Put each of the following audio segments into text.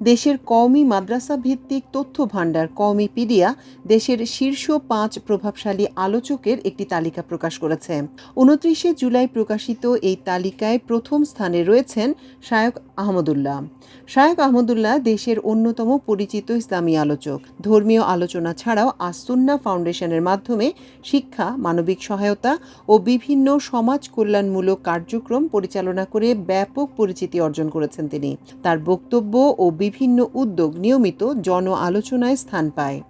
দেশের কওমি মাদ্রাসা ভিত্তিক তথ্য ভাণ্ডার কওমিপিডিয়া দেশের শীর্ষ ৫ প্রভাবশালী আলোচকের একটি তালিকা প্রকাশ করেছে। ২৯ জুলাই প্রকাশিত এই তালিকায় প্রথম স্থানে রয়েছেন শায়খ আহমদুল্লাহ। শায়খ আহমদুল্লাহ দেশের অন্যতম পরিচিত ইসলামী আলোচক। ধর্মীয় আলোচনা ছাড়াও আস-সুন্নাহ ফাউন্ডেশনের মাধ্যমে শিক্ষা, মানবিক সহায়তা ও বিভিন্ন সমাজ কল্যাণমূলক কার্যক্রম পরিচালনা করে ব্যাপক পরিচিতি অর্জন করেছেন তিনি। তার বক্তব্য ও বিভিন্ন উদ্যোগ নিয়মিত জন আলোচনায় স্থান পায়।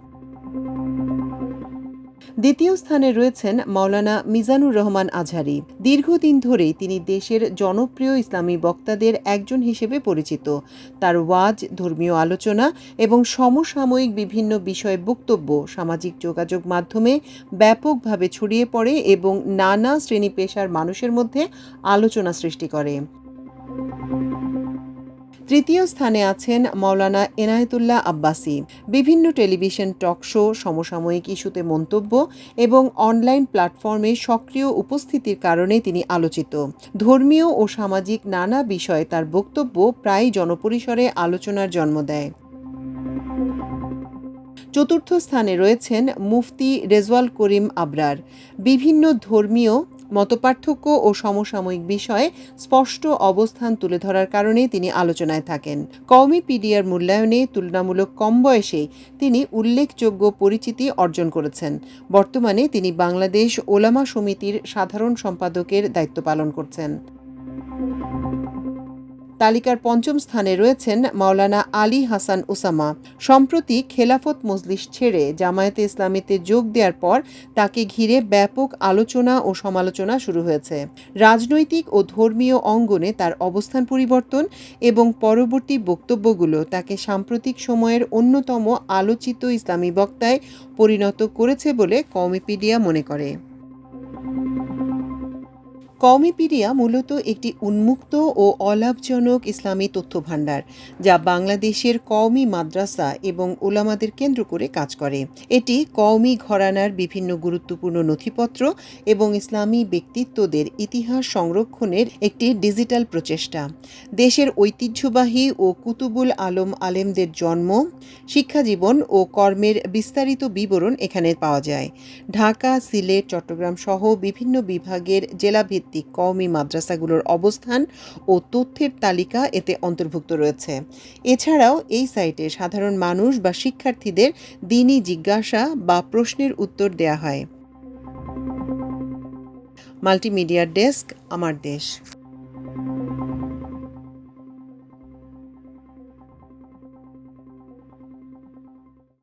দ্বিতীয় স্থানে রয়েছেন মাওলানা মিজানুর রহমান আজহারী। দীর্ঘদিন ধরেই তিনি দেশের জনপ্রিয় ইসলামী বক্তাদের একজন হিসেবে পরিচিত। তার ওয়াজ, ধর্মীয় আলোচনা এবং সমসাময়িক বিভিন্ন বিষয়ে বক্তব্য সামাজিক যোগাযোগ মাধ্যমে ব্যাপকভাবে ছড়িয়ে পড়ে এবং নানা শ্রেণী পেশার মানুষের মধ্যে আলোচনা সৃষ্টি করে। তৃতীয় স্থানে আছেন মাওলানা এনায়েতুল্লাহ আব্বাসী। বিভিন্ন টেলিভিশন টক শো, সমসাময়িক ইস্যুতে মন্তব্য এবং অনলাইন প্ল্যাটফর্মে সক্রিয় উপস্থিতির কারণে তিনি আলোচিত। ধর্মীয় ও সামাজিক নানা বিষয়ে তার বক্তব্য প্রায় জনপরিসরে আলোচনার জন্ম দেয়। চতুর্থ স্থানে রয়েছেন মুফতি রেজওয়াল করিম আবরার। বিভিন্ন ধর্মীয় মতপার্থক্য ও সমসাময়িক বিষয়ে স্পষ্ট অবস্থান তুলে ধরার কারণে তিনি আলোচনায় থাকেন। কওমিপিডিয়ার মূল্যায়নে তুলনামূলক কম বয়সেই তিনি উল্লেখযোগ্য পরিচিতি অর্জন করেছেন। বর্তমানে তিনি বাংলাদেশ ওলামা সমিতির সাধারণ সম্পাদকের দায়িত্ব পালন করছেন। তালিকার পঞ্চম স্থানে রয়েছেন মাওলানা আলী হাসান ওসামা। সম্প্রতি খেলাফত মজলিস ছেড়ে জামায়াতে ইসলামীতে যোগ দেওয়ার পর তাকে ঘিরে ব্যাপক আলোচনা ও সমালোচনা শুরু হয়েছে। রাজনৈতিক ও ধর্মীয় অঙ্গনে তার অবস্থান পরিবর্তন এবং পরবর্তী বক্তব্যগুলো তাকে সাম্প্রতিক সময়ের অন্যতম আলোচিত ইসলামী বক্তায় পরিণত করেছে বলে কওমিপিডিয়া মনে করে। কওমিপিডিয়া মূলত একটি উন্মুক্ত ও অলাভজনক ইসলামী তথ্য ভাণ্ডার, যা বাংলাদেশের কওমি মাদ্রাসা এবং উলামাদের কেন্দ্র করে কাজ করে। এটি কওমি ঘরানার বিভিন্ন গুরুত্বপূর্ণ নথিপত্র এবং ইসলামী ব্যক্তিত্বদের ইতিহাস সংরক্ষণের একটি ডিজিটাল প্রচেষ্টা। দেশের ঐতিহ্যবাহী ও কুতুবুল আলম আলেমদের জন্ম, শিক্ষাজীবন ও কর্মের বিস্তারিত বিবরণ এখানে পাওয়া যায়। ঢাকা, সিলেট, চট্টগ্রাম সহ বিভিন্ন বিভাগের জেলাভিত্তিক কওমি মাদ্রাসাগুলোর অবস্থান ও তথ্যের তালিকা এতে অন্তর্ভুক্ত রয়েছে। এছাড়াও এই সাইটে সাধারণ মানুষ বা শিক্ষার্থীদের দ্বীনি জিজ্ঞাসা বা প্রশ্নের উত্তর দেয়া হয়। মাল্টিমিডিয়া ডেস্ক, আমার দেশ।